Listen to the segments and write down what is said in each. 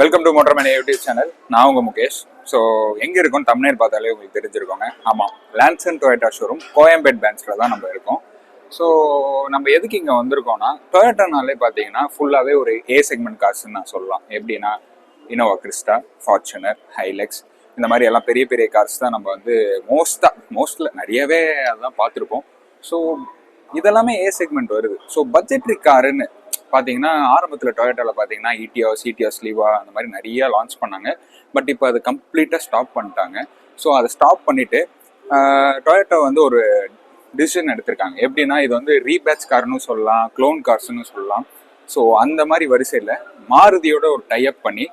Welcome to motorman YouTube channel. நான் உங்கள் Mukesh. So எங்கே இருக்கோம் தம்ப்நெயில் பார்த்தாலே உங்களுக்கு தெரிஞ்சிருக்கோங்க. ஆமாம், லான்சன் டொயோட்டா ஷோரூம் கோயம்பேட் பிரான்ச்சில் தான் நம்ம இருக்கோம். ஸோ நம்ம எதுக்கு இங்கே வந்திருக்கோம்னா, டொயோட்டானாலே பார்த்தீங்கன்னா ஃபுல்லாகவே ஒரு ஏ செக்மெண்ட் கார்ஸ்ன்னு நான் சொல்லலாம். எப்படின்னா இனோவா கிறிஸ்டா, ஃபார்ச்சுனர், ஹைலெக்ஸ், இந்த மாதிரி எல்லாம் பெரிய பெரிய கார்ஸ் தான் நம்ம வந்து மோஸ்ட்டில் நிறையவே அதெல்லாம் பார்த்துருப்போம். ஸோ இதெல்லாமே ஏ செக்மெண்ட் வருது. ஸோ பட்ஜெட்ரி காருன்னு பார்த்தீங்கன்னா ஆரம்பத்தில் டொயோட்டாவில் பார்த்தீங்கன்னா சிடிஎஸ் லீவா அந்த மாதிரி நிறைய லான்ச் பண்ணாங்க. பட் இப்போ அது கம்ப்ளீட்டாக ஸ்டாப் பண்ணிட்டாங்க. ஸோ அதை ஸ்டாப் பண்ணிவிட்டு டொயோட்டா வந்து ஒரு டிசிஷன் எடுத்திருக்காங்க. எப்படின்னா இது வந்து ரீபேட்ச் கார்னு சொல்லலாம், க்ளோன் கார்ஸ்னு சொல்லலாம். ஸோ அந்த மாதிரி வரிசையில் மாருதியோட ஒரு டைப் பண்ணி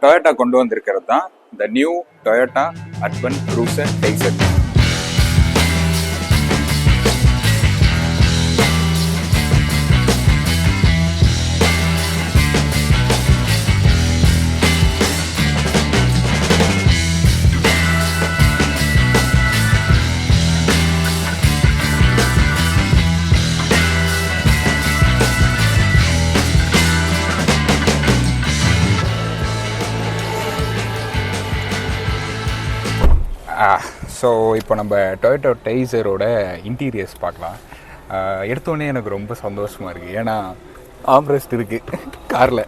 டொயோட்டா கொண்டு வந்திருக்கிறது தான் the new Toyota urban cruiser Taisor. So இப்போ நம்ம டொயோட்டா டைசரோட இன்டீரியர்ஸ் பார்க்கலாம். எடுத்தோடனே எனக்கு ரொம்ப சந்தோஷமாக இருக்குது. ஏன்னா ஆம்ரெஸ்ட் இருக்குது காரில்.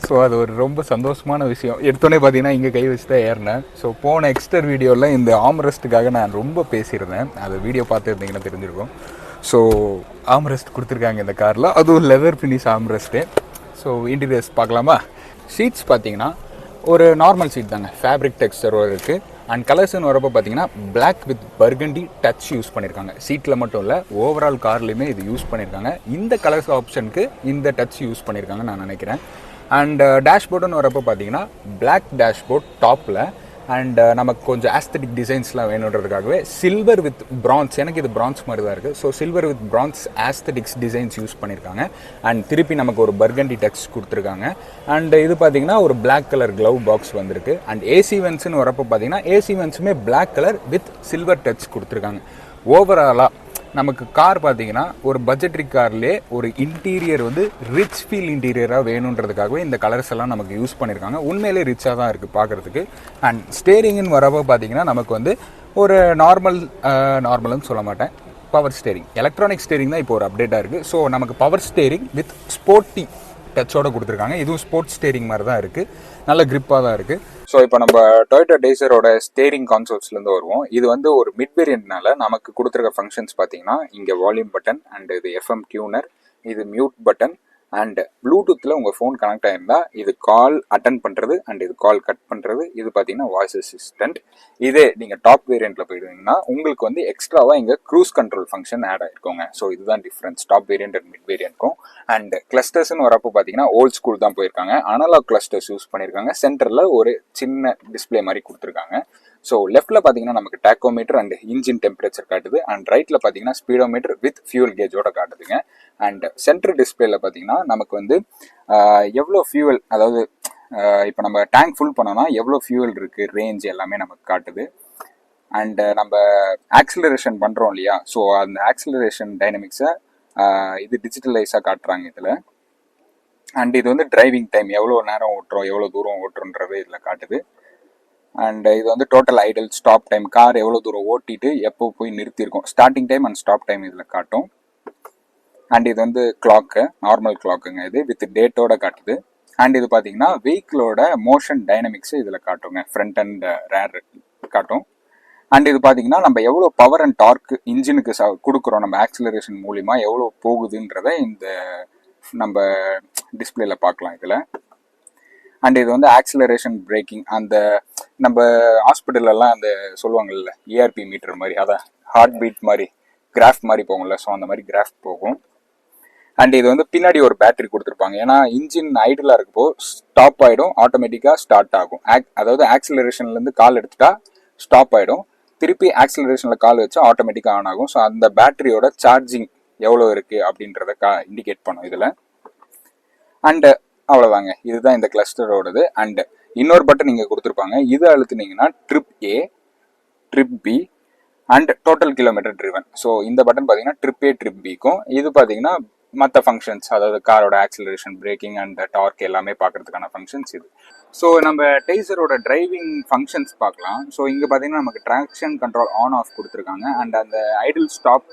ஸோ அது ஒரு ரொம்ப சந்தோஷமான விஷயம். எடுத்தோடனே பார்த்தீங்கன்னா இங்கே கை வச்சு தான் ஏறினேன். ஸோ போன எக்ஸ்டர் வீடியோவில் இந்த ஆம்ரெஸ்ட்டுக்காக நான் ரொம்ப பேசியிருந்தேன். அது வீடியோ பார்த்துருந்தீங்கன்னா தெரிஞ்சிருக்கும். ஸோ ஆம்ரெஸ்ட் கொடுத்துருக்காங்க இந்த காரில், அதுவும் leather finish armrest. So interiors பார்க்கலாமா? ஷீட்ஸ் பார்த்தீங்கன்னா ஒரு நார்மல் ஷீட் தாங்க, ஃபேப்ரிக் டெக்ஸ்டரோடு இருக்குது. அண்ட் கலர்ஸ்னு வரப்போ பார்த்தீங்கன்னா black with burgundy touch use பண்ணியிருக்காங்க. சீட்டில் மட்டும் இல்லை, ஓவரால் கார்லேயுமே இது யூஸ் பண்ணியிருக்காங்க. இந்த கலர்ஸ் ஆப்ஷனுக்கு இந்த டச் யூஸ் பண்ணியிருக்காங்கன்னு நான் நினைக்கிறேன். அண்ட் டேஷ்போர்டுன்னு வரப்போ பார்த்தீங்கன்னா பிளாக் டேஷ்போர்ட் டாப்பில். அண்ட் நமக்கு கொஞ்சம் ஆஸ்தட்டிக் டிசைன்ஸ்லாம் வேணுன்றதுக்காகவே சில்வர் வித் பிரான்ஸ், எனக்கு இது பிரான்ஸ் மாதிரி தான் இருக்குது. So silver with France aesthetics designs use பண்ணியிருக்காங்க. அண்ட் திருப்பி நமக்கு ஒரு பர்கண்டி டச் கொடுத்துருக்காங்க. அண்ட் இது பார்த்தீங்கன்னா ஒரு பிளாக் கலர் க்ளவ் பாக்ஸ் வந்திருக்கு. அண்ட் ஏசி வென்ஸ்னு வரப்போ பார்த்தீங்கன்னா ஏசி வென்ஸுமே black colour with silver touch கொடுத்துருக்காங்க. ஓவராலாக நமக்கு கார் பார்த்தீங்கன்னா ஒரு பட்ஜெட்ரி கார்லேயே ஒரு இன்டீரியர் வந்து ரிச் ஃபீல் இன்டீரியராக வேணுன்றதுக்காகவே இந்த கலர்ஸ் எல்லாம் நமக்கு யூஸ் பண்ணியிருக்காங்க. உண்மையிலே ரிச்சாக தான் இருக்குது பார்க்குறதுக்கு. அண்ட் ஸ்டேரிங்னு வரப்போ பார்த்தீங்கன்னா நமக்கு வந்து ஒரு நார்மல்னு சொல்ல மாட்டேன், பவர் ஸ்டேரிங், எலக்ட்ரானிக் ஸ்டேரிங் தான் இப்போ ஒரு அப்டேட்டாக இருக்குது. ஸோ நமக்கு பவர் ஸ்டேரிங் வித் ஸ்போர்ட்டி டச்சோட கொடுத்துருக்காங்க. இதுவும் ஸ்போர்ட்ஸ் ஸ்டேரிங் மாதிரி தான் இருக்குது, நல்ல கிரிப்பாக தான் இருக்குது. ஸோ இப்போ நம்ம டொயோட்டா டைசரோட ஸ்டேரிங் கான்சோல்ஸ்லேருந்து வருவோம். இது வந்து ஒரு மிட் வேரியன்ட்னால நமக்கு கொடுத்துருக்க ஃபங்க்ஷன்ஸ் பார்த்தீங்கன்னா இங்கே வால்யூம் பட்டன், அண்ட் இது எஃப்எம் டியூனர், இது மியூட் பட்டன், அண்ட் ப்ளூடூத்தில் உங்கள் ஃபோன் கனெக்ட் ஆகிருந்தால் இது கால் அட்டன் பண்ணுறது, அண்ட் இது கால் கட் பண்ணுறது. இது பார்த்தீங்கன்னா வாய்ஸ் அசிஸ்டன்ட். இதே நீங்கள் டாப் வேரியண்ட்டில் போயிடுவீங்கன்னா உங்களுக்கு வந்து எக்ஸ்ட்ராவாக இங்கே க்ரூஸ் கண்ட்ரோல் ஃபங்க்ஷன் ஆட் ஆகிருக்கோங்க. ஸோ இதுதான் difference top variant and mid வேரியண்ட்க்கும். அண்ட் கிளஸ்டர்ஸ்னு வரப்போ பார்த்தீங்கன்னா ஓல்ட் ஸ்கூல் தான் போயிருக்காங்க. அனலாக் கிளஸ்டர்ஸ் யூஸ் பண்ணியிருக்காங்க. சென்டரில் ஒரு சின்ன டிஸ்பிளே மாதிரி கொடுத்துருக்காங்க. ஸோ லெஃப்ட்டில் பார்த்தீங்கன்னா நமக்கு டேக்கோமீட்டர் அண்ட் இன்ஜின் டெம்பரேச்சர் காட்டுது. அண்ட் ரைட்டில் பார்த்தீங்கன்னா ஸ்பீடோமீட்டர் வித் ஃபியூல் கேஜோட காட்டுதுங்க. அண்ட் சென்டர் டிஸ்பிளேல பார்த்தீங்கன்னா நமக்கு வந்து எவ்வளோ ஃபியூவல், அதாவது இப்போ நம்ம டேங்க் ஃபுல் பண்ணோம்னா எவ்வளோ ஃபியூவல் இருக்குது, ரேஞ்ச் எல்லாமே நமக்கு காட்டுது. அண்ட் நம்ம ஆக்சிலரேஷன் பண்ணுறோம் இல்லையா, ஸோ அந்த ஆக்சிலரேஷன் டைனமிக்ஸை இது டிஜிட்டலைஸாக காட்டுறாங்க இதில். அண்ட் இது வந்து டிரைவிங் டைம், எவ்வளோ நேரம் ஓட்டுறோம், எவ்வளோ தூரம் ஓட்டுறோன்றது இதில் காட்டுது. அண்ட் இது வந்து total idle stop time, car எவ்வளோ தூரம் ஓட்டிட்டு எப்போ போய் நிறுத்தியிருக்கோம், starting time and stop time இதில் காட்டும். அண்ட் இது வந்து கிளாக்கு, நார்மல் கிளாக்குங்க, இது வித் டேட்டோட காட்டுது. அண்ட் இது பார்த்தீங்கன்னா வெஹிக்கிளோட மோஷன் டைனமிக்ஸ் இதில் காட்டுங்க, ஃப்ரண்ட் அண்ட் ரேர் காட்டும். அண்ட் இது பார்த்தீங்கன்னா நம்ம எவ்வளோ பவர் அண்ட் டார்க் இன்ஜினுக்கு கொடுக்குறோம், நம்ம ஆக்சிலரேஷன் மூலிமா எவ்வளோ போகுதுன்றத இந்த நம்ம டிஸ்பிளேல பார்க்கலாம் இதில். அண்ட் இது வந்து ஆக்சிலரேஷன் பிரேக்கிங், அந்த நம்ம ஹாஸ்பிட்டலெல்லாம் அந்த சொல்லுவாங்கல்ல இஆர்பி மீட்டர் மாதிரி, அதான் ஹார்ட் பீட் மாதிரி கிராஃப் மாதிரி போகும்ல, ஸோ அந்த மாதிரி கிராஃப் போகும். அண்ட் இது வந்து பின்னாடி ஒரு பேட்டரி கொடுத்துருப்பாங்க. ஏன்னா இன்ஜின் ஐடில் இருக்கப்போ ஸ்டாப் ஆகிடும், ஆட்டோமேட்டிக்காக ஸ்டார்ட் ஆகும். அதாவது ஆக்சிலரேஷன்லேருந்து கால் எடுத்துட்டா ஸ்டாப் ஆகிடும், திருப்பி ஆக்சிலரேஷனில் கால் வச்சா ஆட்டோமேட்டிக்காக ஆன் ஆகும். ஸோ அந்த பேட்டரியோட சார்ஜிங் எவ்வளோ இருக்குது அப்படின்றத இண்டிகேட் பண்ணும் இதில். அண்டு அவ்வளோதாங்க, இதுதான் இந்த கிளஸ்டரோடது. அண்டு இன்னொரு பட்டன் இங்கே கொடுத்துருப்பாங்க, இது அழுத்துனீங்கன்னா trip A, trip B and total kilometre driven. So இந்த பட்டன் பார்த்தீங்கன்னா ட்ரிப் ஏ ட்ரிப் பிக்கும், இது பார்த்தீங்கன்னா மற்ற ஃபங்க்ஷன்ஸ், அதாவது காரோட ஆக்சிலரேஷன், பிரேக்கிங் அண்ட் டார்க் எல்லாமே பார்க்கறதுக்கான ஃபங்க்ஷன்ஸ் இது. ஸோ நம்ம டெய்சரோட டிரைவிங் ஃபங்க்ஷன்ஸ் பார்க்கலாம். ஸோ இங்கே பார்த்தீங்கன்னா நமக்கு ட்ராக்ஷன் கண்ட்ரோல் ஆன் ஆஃப் கொடுத்துருக்காங்க. அண்ட் அந்த ஐடில் ஸ்டாப்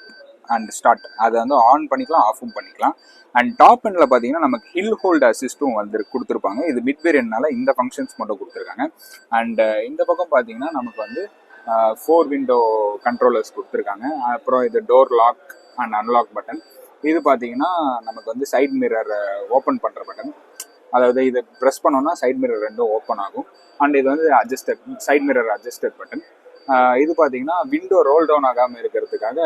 அண்ட் ஸ்டார்ட் அதை வந்து ஆன் பண்ணிக்கலாம், ஆஃபும் பண்ணிக்கலாம். அண்ட் டாப் எண்டில் பார்த்தீங்கன்னா நமக்கு ஹில் ஹோல்டு அசிஸ்ட்டும் வந்து கொடுத்துருப்பாங்க. இது மிட் வேரியன்ட்னால இந்த ஃபங்க்ஷன்ஸ் மட்டும் கொடுத்துருக்காங்க. அண்ட் இந்த பக்கம் பார்த்தீங்கன்னா நமக்கு வந்து 4 விண்டோ கண்ட்ரோலர்ஸ் கொடுத்துருக்காங்க. அப்புறம் இது door lock and unlock button. இது பார்த்தீங்கன்னா நமக்கு வந்து சைட் மிரர் ஓப்பன் பண்ணுற பட்டன். அதாவது இதை ப்ரெஸ் பண்ணோன்னா சைட் மிரர் ரெண்டும் ஓப்பன் ஆகும். அண்ட் இது வந்து adjusted side mirror adjusted button. இது பார்த்தீங்கன்னா விண்டோ ரோல் டவுன் ஆகாமல் இருக்கிறதுக்காக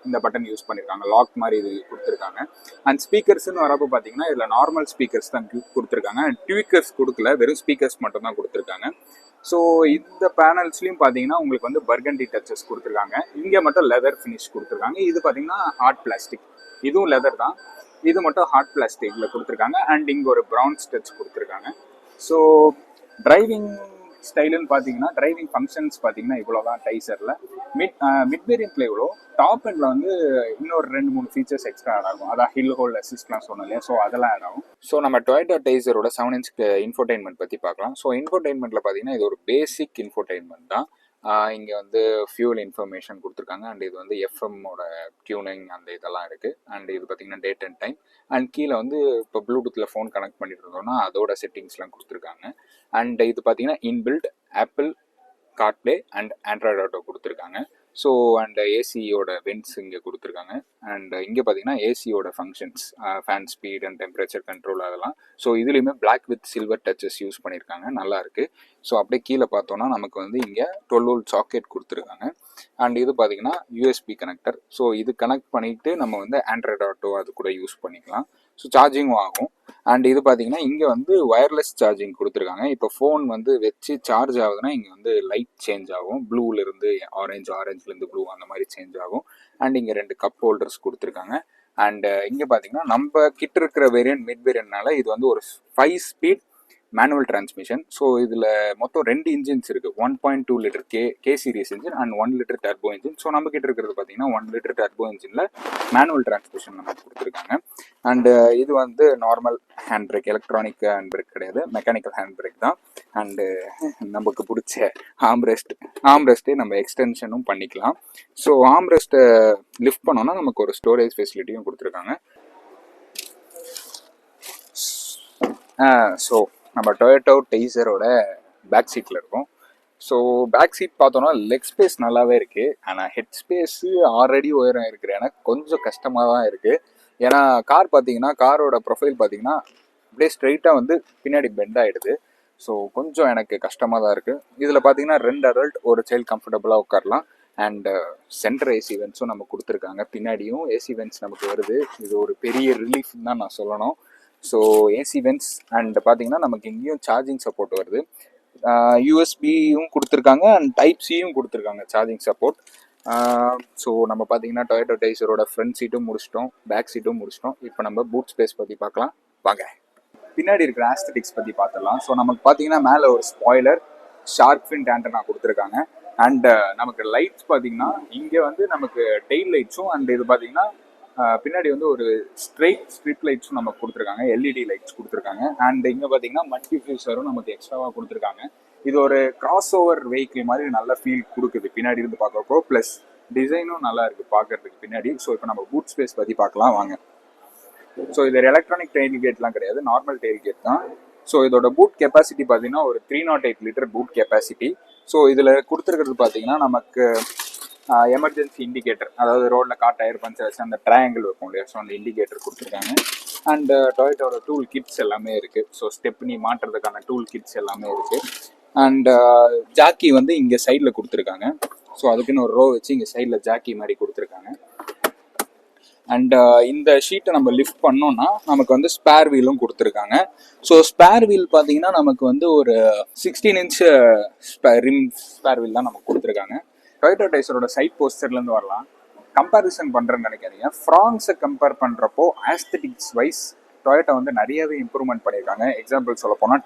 இந்த பட்டன் யூஸ் பண்ணியிருக்காங்க. லாக் மாதிரி இது கொடுத்துருக்காங்க. அண்ட் ஸ்பீக்கர்ஸ்னு வரப்போ பார்த்தீங்கன்னா இதில் நார்மல் ஸ்பீக்கர்ஸ் தான் கொடுத்துருக்காங்க. ட்வீக்கர்ஸ் கொடுக்கல, வெறும் ஸ்பீக்கர்ஸ் மட்டும் தான் கொடுத்துருக்காங்க. ஸோ இந்த பேனல்ஸ்லையும் பார்த்தீங்கன்னா உங்களுக்கு வந்து பர்கண்டி டச்சஸ் கொடுத்துருக்காங்க. இங்கே மட்டும் லெதர் ஃபினிஷ் கொடுத்துருக்காங்க. இது பார்த்தீங்கன்னா ஹார்ட் பிளாஸ்டிக், இதுவும் லெதர் தான், இது மட்டும் ஹார்ட் பிளாஸ்டிக்கில் கொடுத்துருக்காங்க. அண்ட் இங்கே ஒரு ப்ரௌன் ஸ்டச் கொடுத்துருக்காங்க. ஸோ டிரைவிங் ஸ்டைலுன்னு பார்த்தீங்கன்னா டிரைவிங் ஃபங்க்ஷன்ஸ் பார்த்தீங்கன்னா இவ்வளோ தான் டைசரில். மிட் வேரியன்ட்ல இவ்வளோ. டாப் எண்டில் வந்து இன்னொரு 2-3 ஃபீச்சர்ஸ் எக்ஸ்ட்ரா ஆட் ஆகும். அதான் ஹில் ஹோல்ட் அசிஸ்ட்லாம் சொன்னோம் இல்லையா, ஸோ அதெல்லாம் ஆட் ஆகும். ஸோ நம்ம டொயோட்டா டைசரோட 7-inch இன்ஃபோடைன்மெண்ட் பற்றி பார்க்கலாம். ஸோ இன்ஃபோடைன்மெண்ட்டில் பார்த்தீங்கன்னா இது ஒரு பேசிக் இன்ஃபோடைன்மெண்ட் தான். இங்கே வந்து ஃபியூல் இன்ஃபர்மேஷன் கொடுத்துருக்காங்க. அண்ட் இது வந்து எஃப்எம்மோட டியூனிங் அந்த இதெல்லாம் இருக்குது. அண்ட் இது பார்த்தீங்கன்னா டேட் அண்ட் டைம். அண்ட் கீழே வந்து இப்போ ப்ளூடூத்தில் ஃபோன் கனெக்ட் பண்ணிட்டு இருந்தோம்னா அதோட செட்டிங்ஸ்லாம் கொடுத்துருக்காங்க. அண்ட் இது பார்த்தீங்கன்னா inbuilt Apple CarPlay and Android Auto கொடுத்துருக்காங்க. ஸோ அண்ட் ஏசியோட வென்ட்ஸ் இங்கே கொடுத்துருக்காங்க. அண்ட் இங்கே பார்த்தீங்கன்னா ஏசியோட functions, fan speed and temperature control அதெல்லாம். ஸோ இதுலேயுமே black with silver touches use பண்ணியிருக்காங்க, நல்லா இருக்குது. ஸோ அப்படியே கீழே பார்த்தோன்னா நமக்கு வந்து இங்கே 12 volt சாக்கெட் கொடுத்துருக்காங்க. அண்ட் இது பார்த்தீங்கன்னா யூஎஸ்பி கனெக்டர். ஸோ இது கனெக்ட் பண்ணிவிட்டு நம்ம வந்து ஆண்ட்ராய்டு ஆட்டோ அது கூட யூஸ் பண்ணிக்கலாம். ஸோ சார்ஜிங்கும் ஆகும். அண்ட் இது பார்த்தீங்கன்னா இங்கே வந்து ஒயர்லெஸ் சார்ஜிங் கொடுத்துருக்காங்க. இப்போ ஃபோன் வந்து வச்சு சார்ஜ் ஆகுதுன்னா இங்கே வந்து லைட் சேஞ்ச் ஆகும், ப்ளூலேருந்து ஆரஞ்சு, ஆரஞ்சுலேருந்து ப்ளூ அந்த மாதிரி சேஞ்ச் ஆகும். அண்ட் இங்கே 2 கப் ஹோல்டர்ஸ் கொடுத்துருக்காங்க. அண்ட் இங்கே பார்த்தீங்கன்னா நம்ம கிட்ட இருக்கிற வேரியன்ட் மிட் வேரியன்ட்னால இது வந்து ஒரு 5 ஸ்பீட் மேனுவல் டிரான்ஸ்மிஷன். ஸோ இதில் மொத்தம் 2 இன்ஜின்ஸ் இருக்குது. 1.2 litre K series engine and 1 litre turbo engine. So நம்ம கிட்ட இருக்கிறது பார்த்தீங்கன்னா 1 லிட்டர் டர்போ இன்ஜினில் மேனுவல் டிரான்ஸ்மிஷன் நமக்கு கொடுத்துருக்காங்க. அண்டு இது வந்து normal hand brake, electronic hand brake கிடையாது, மெக்கானிக்கல் ஹேண்ட் பிரேக் தான். அண்டு நமக்கு பிடிச்ச ஆம்ரெஸ்ட்டே நம்ம எக்ஸ்டென்ஷனும் பண்ணிக்கலாம். ஸோ ஆம்ரெஸ்ட்டை லிஃப்ட் பண்ணோன்னா நமக்கு ஒரு ஸ்டோரேஜ் ஃபெசிலிட்டியும் கொடுத்துருக்காங்க. ஸோ நம்ம டொயோட்டோ டைசரோட பேக் சீட்டில் இருக்கும். ஸோ பேக் சீட் பார்த்தோன்னா லெக் ஸ்பேஸ் நல்லாவே இருக்குது. ஆனால் ஹெட் ஸ்பேஸு ஆல்ரெடி உயரம் இருக்குது, எனக்கு கொஞ்சம் கஷ்டமாக தான் இருக்குது. ஏன்னா கார் பார்த்தீங்கன்னா காரோட ப்ரொஃபைல் பார்த்தீங்கன்னா அப்படியே ஸ்ட்ரைட்டாக வந்து பின்னாடி பெண்ட் ஆகிடுது. ஸோ கொஞ்சம் எனக்கு கஷ்டமாக தான் இருக்குது. இதில் பார்த்தீங்கன்னா 2 அடல்ட் ஒரு சைல்டு கம்ஃபர்டபுளாக உட்காரலாம். அண்ட் சென்டர் ஏசி வென்ட்ஸும் நமக்கு கொடுத்துருக்காங்க. பின்னாடியும் ஏசி வென்ட்ஸ் நமக்கு வருது. இது ஒரு பெரிய ரிலீஃப் தான் நான் சொல்லணும். ஸோ ஏசி வென்ட்ஸ் அண்ட் பார்த்தீங்கன்னா நமக்கு இங்கேயும் சார்ஜிங் சப்போர்ட் வருது. யூஎஸ்பியும் கொடுத்துருக்காங்க அண்ட் டைப் சியும் கொடுத்துருக்காங்க சார்ஜிங் சப்போர்ட். ஸோ நம்ம பார்த்தீங்கன்னா டொயோட்டோ டைசரோட ஃப்ரண்ட் சீட்டும் முடிச்சிட்டோம், பேக் சீட்டும் முடிச்சிட்டோம். இப்போ நம்ம பூட் ஸ்பேஸ் பற்றி பார்க்கலாம் வாங்க. பின்னாடி இருக்கிற ஆஸ்தட்டிக்ஸ் பற்றி பார்த்துடலாம். ஸோ நமக்கு பார்த்தீங்கன்னா மேலே ஒரு ஸ்பாய்லர், ஷார்க் ஃபின் ஆண்டனா கொடுத்துருக்காங்க. அண்ட் நமக்கு லைட்ஸ் பார்த்தீங்கன்னா இங்கே வந்து நமக்கு டெயில் லைட்ஸும் அண்ட் இது பார்த்தீங்கன்னா பின்னாடி வந்து ஒரு ஸ்ட்ரிப் லைட்ஸும் நமக்கு கொடுத்துருக்காங்க, எல்இடி லைட்ஸ் கொடுத்துருக்காங்க. அண்ட் இங்கே பார்த்தீங்கன்னா மல்டி ஃபியூசரும் நமக்கு எக்ஸ்ட்ராவாக கொடுத்துருக்காங்க. இது ஒரு கிராஸ் ஓவர் வெஹிக்கிள் மாதிரி நல்ல ஃபீல் கொடுக்குது பின்னாடி இருந்து பார்க்குறப்போ. ப்ளஸ் டிசைனும் நல்லா இருக்குது பார்க்கறதுக்கு பின்னாடி. ஸோ இப்போ நம்ம பூட் ஸ்பேஸ் பற்றி பார்க்கலாம் வாங்க. ஸோ இது எலக்ட்ரானிக் டெயில் கேட்லாம் கிடையாது, நார்மல் டெயில் கேட் தான். ஸோ இதோட பூட் கெப்பாசிட்டி பார்த்தீங்கன்னா ஒரு 308 லிட்டர் பூட் கெப்பாசிட்டி. ஸோ இதில் கொடுத்துருக்கிறது பார்த்தீங்கன்னா நமக்கு எமர்ஜென்சி இண்டிகேட்டர், அதாவது ரோடில் கார் டயர் பஞ்சர் வச்சு அந்த ட்ரையாங்கிள் வைப்போம் இல்லையா, ஸோ அந்த இண்டிகேட்டர் கொடுத்துருக்காங்க. அண்ட் டொயோட்டோட டூல் கிட்ஸ் எல்லாமே இருக்குது. ஸோ ஸ்டெப்னி மாட்டுறதுக்கான டூல் கிட்ஸ் எல்லாமே இருக்குது. அண்ட் ஜாக்கி வந்து இங்கே சைடில் கொடுத்துருக்காங்க. ஸோ அதுக்குன்னு ஒரு ரோ வச்சு இங்கே சைடில் ஜாக்கி மாதிரி கொடுத்துருக்காங்க. அண்ட் இந்த ஷீட்டை நம்ம லிஃப்ட் பண்ணோம்னா நமக்கு வந்து ஸ்பேர் வீலும் கொடுத்துருக்காங்க. ஸோ ஸ்பேர் வீல் பார்த்தீங்கன்னா நமக்கு வந்து ஒரு 16 inch ஸ்பேர் வீல் தான் நமக்கு கொடுத்துருக்காங்க. டொயோட்டோ டைசரோட சைட் போஸ்டர்லேருந்து வரலாம். கம்பேரிசன் பண்ணுறேன்னு நினைக்காதீங்க. ஃப்ரான்ஸை கம்பேர் பண்ணுறப்போ ஆஸ்தட்டிக்ஸ் வைஸ் டொயோட்டோ வந்து நிறையவே இம்ப்ரூவ்மெண்ட் பண்ணியிருக்காங்க. எக்ஸாம்பிள் சொல்ல போனால்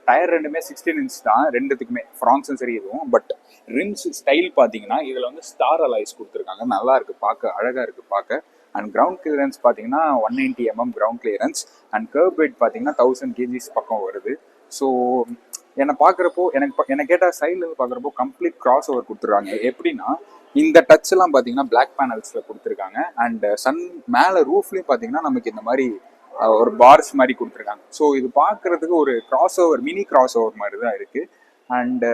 டயர் ரெண்டுமே 16 inch தான் ரெண்டுத்துக்குமே, ஃப்ரான்ஸும் சரி இதுவும். பட் ரிம்ஸ் ஸ்டைல் பார்த்தீங்கன்னா இதில் வந்து ஸ்டார் அலாய்ஸ் கொடுத்துருக்காங்க, நல்லா இருக்குது பார்க்க, அழகாக இருக்குது பார்க்க. அண்ட் கிரவுண்ட் கிளியரன்ஸ் பார்த்தீங்கன்னா 190 mm ground clearance and கர்ப் wait பார்த்தீங்கன்னா 1000 kgs பக்கம் வருது. ஸோ என்னை பார்க்குறப்போ என்னை கேட்டால் சைட்லேருந்து பார்க்குறப்போ கம்ப்ளீட் கிராஸ் ஓவர் கொடுத்துருக்காங்க. எப்படின்னா இந்த டச் எல்லாம் பார்த்தீங்கன்னா பிளாக் பேனல்ஸில் கொடுத்துருக்காங்க. அண்ட் சன் மேலே ரூஃப்லேயும் பார்த்தீங்கன்னா நமக்கு இந்த மாதிரி ஒரு பார்ஸ் மாதிரி கொடுத்துருக்காங்க. ஸோ இது பார்க்குறதுக்கு ஒரு cross over mini cross over மாதிரி தான் இருக்குது. அண்டு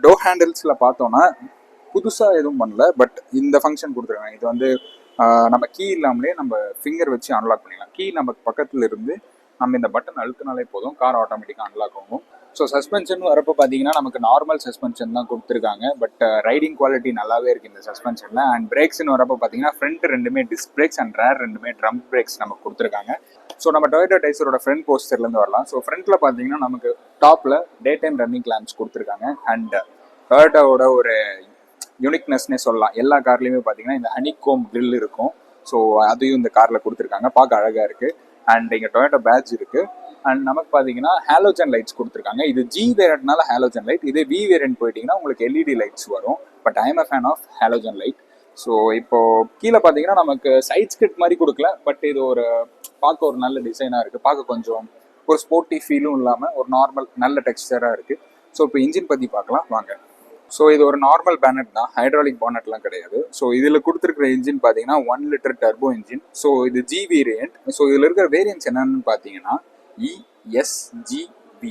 டோர் ஹேண்டில்ஸில் பார்த்தோன்னா புதுசாக எதுவும் பண்ணல, பட் இந்த ஃபங்க்ஷன் கொடுத்துருக்காங்க. இது வந்து நம்ம கீ இல்லாமலே நம்ம ஃபிங்கர் வச்சு அன்லாக் பண்ணிக்கலாம். கீ நம்ம பக்கத்தில் இருந்து நம்ம இந்த பட்டன் அழுத்தினாலே போதும், கார் ஆட்டோமேட்டிக்காக அன்லாக் ஆகும். ஸோ சஸ்பென்ஷன் வரப்போ பார்த்தீங்கன்னா நமக்கு நார்மல் சஸ்பென்ஷன் தான் கொடுத்துருக்காங்க, பட் ரைடிங் குவாலிட்டி நல்லாவே இருக்குது இந்த சஸ்பென்ஷனில். அண்ட் பிரேக்ஸ்னு வரப்போ பார்த்தீங்கன்னா ஃப்ரண்ட் ரெண்டுமே டிஸ்க் பிரேக்ஸ் அண்ட் ரேர் ரெண்டுமே ட்ரம் பிரேக்ஸ் நமக்கு கொடுத்துருக்காங்க. ஸோ நம்ம டொயோட்டா டைசரோட ஃப்ரண்ட் போஸ்டர்லேருந்து வரலாம். ஸோ ஃப்ரண்ட்டில் பார்த்தீங்கன்னா நமக்கு டாப்பில் டே டைம் ரன்னிங் லேம்ப்ஸ் கொடுத்துருக்காங்க. அண்ட் டொயோட்டாவோட ஒரு யூனிக்னஸ்னே சொல்லலாம், எல்லா கார்லேயுமே பார்த்தீங்கன்னா இந்த ஹனிகோம் கிரில் இருக்கும். ஸோ அதையும் இந்த காரில் கொடுத்துருக்காங்க, பார்க்க அழகாக இருக்குது. அண்ட் இங்கே டொயோட்டா பேட்ச் இருக்குது. அண்ட் நமக்கு பார்த்தீங்கன்னா ஹாலோஜன் லைட்ஸ் கொடுத்துருக்காங்க. இது ஜி வேரியன்ட்னால ஹாலோஜன் லைட், இதே வி வேரியன்ட் போயிட்டீங்கன்னா உங்களுக்கு எல்இடி லைட்ஸ் வரும். But I am a fan of halogen light. So இப்போ கீழே பார்த்தீங்கன்னா நமக்கு சைட் ஸ்கிட் மாதிரி கொடுக்கல, பட் இது ஒரு பார்க்க ஒரு நல்ல டிசைனாக இருக்குது. பார்க்க கொஞ்சம் ஒரு ஸ்போர்ட்டி ஃபீலும் இல்லாமல் ஒரு நார்மல் நல்ல டெக்ஸ்டராக இருக்குது. ஸோ இப்போ இன்ஜின் பற்றி பார்க்கலாம் வாங்க. ஸோ இது ஒரு நார்மல் பேனட் தான், ஹைட்ராலிக் பானட்லாம் கிடையாது. ஸோ இதில் கொடுத்துருக்கிற இன்ஜின் பார்த்தீங்கன்னா 1 லிட்டர் டர்போ இன்ஜின். ஸோ இது ஜி வேரியன்ட். ஸோ இதில் இருக்கிற வேரியன்ட்ஸ் என்னன்னு பார்த்தீங்கன்னா ESGB.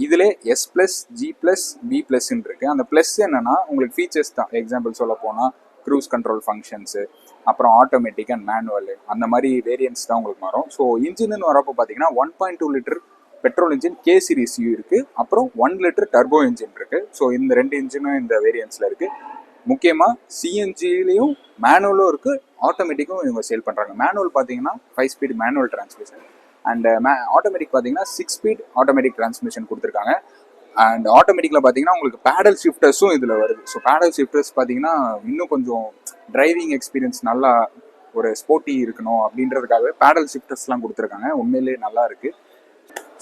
இதில் S plus G plus P ப்ளஸ்ன்னு இருக்குது. அந்த ப்ளஸ் என்னன்னா உங்களுக்கு ஃபீச்சர்ஸ் தான். எக்ஸாம்பிள் சொல்ல போனால் க்ரூஸ் கண்ட்ரோல் ஃபங்க்ஷன்ஸு, அப்புறம் ஆட்டோமேட்டிக் அண்ட் மேனுவல், அந்த மாதிரி வேரியன்ட்ஸ் தான் உங்களுக்கு வரும். ஸோ இன்ஜின்னு வரப்போ பார்த்தீங்கன்னா 1.2 litre petrol engine K series you இருக்குது, அப்புறம் 1 லிட்டர் டர்போ இன்ஜின் இருக்குது. ஸோ இந்த 2 இன்ஜினும் இந்த வேரியன்ட்ஸில் இருக்குது. முக்கியமாக சிஎன்ஜிலையும் மேனுவலும் இருக்குது, ஆட்டோமேட்டிக்கும் இவங்க சேல் பண்ணுறாங்க. மேனுவல் பார்த்தீங்கன்னா 5 speed manual transmission and automatic பார்த்தீங்கன்னா 6 ஸ்பீட் ஆட்டோமேட்டிக் டிரான்ஸ்மிஷன் கொடுத்துருக்காங்க. அண்ட் ஆட்டோமேட்டிக்கில் பார்த்தீங்கன்னா உங்களுக்கு பேடல் ஷிஃப்டர்ஸும் இதில் வருது. ஸோ பேடல் ஷிஃப்டர்ஸ் பார்த்தீங்கன்னா இன்னும் கொஞ்சம் டிரைவிங் எக்ஸ்பீரியன்ஸ் நல்லா ஒரு ஸ்போர்ட்டி இருக்கணும் அப்படின்றதுக்காகவே பேடல் ஷிஃப்டர்ஸ்லாம் கொடுத்துருக்காங்க. உண்மையிலேயே நல்லா இருக்குது.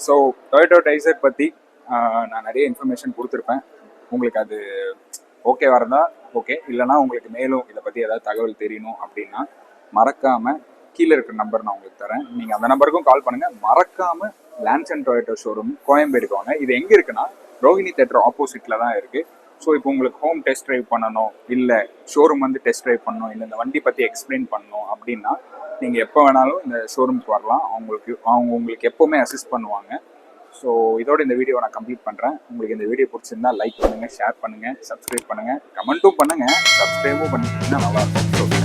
ஸோ டொயோட்டா டைசர் பற்றி நான் நிறைய இன்ஃபர்மேஷன் கொடுத்துருப்பேன். உங்களுக்கு அது ஓகே வரதா ஓகே, இல்லைனா உங்களுக்கு மேலும் இதை பற்றி ஏதாவது தகவல் தெரியணும் அப்படின்னா மறக்காமல் கீழே இருக்கிற நம்பர் நான் உங்களுக்கு தரேன். நீங்கள் அந்த நம்பருக்கும் கால் பண்ணுங்கள். மறக்காமல் லான்சன் டொயோட்டா ஷோரூம் கோயம்பேடுக்கு வாங்க. இது எங்கே இருக்குன்னா ரோஹிணி தேட்டர் ஆப்போசிட்டில் தான் இருக்குது. ஸோ இப்போ உங்களுக்கு ஹோம் டெஸ்ட் ட்ரைவ் பண்ணணும், இல்லை ஷோரூம் வந்து டெஸ்ட் ட்ரைவ் பண்ணணும், இல்லை இந்த வண்டி பற்றி எக்ஸ்பிளைன் பண்ணணும் அப்படின்னா நீங்கள் எப்போ வேணாலும் இந்த ஷோரூமுக்கு வரலாம். அவங்க உங்களுக்கு எப்போவுமே அசிஸ்ட் பண்ணுவாங்க. ஸோ இதோட இந்த வீடியோ நான் கம்ப்ளீட் பண்ணுறேன். உங்களுக்கு இந்த வீடியோ பிடிச்சிருந்தா லைக் பண்ணுங்கள், ஷேர் பண்ணுங்கள், சப்ஸ்கிரைப் பண்ணுங்கள், கமெண்ட்டும் பண்ணுங்கள், சப்ஸ்கிரைபும் பண்ணிட்டீங்கன்னா நல்லாயிருக்கும். ஸோ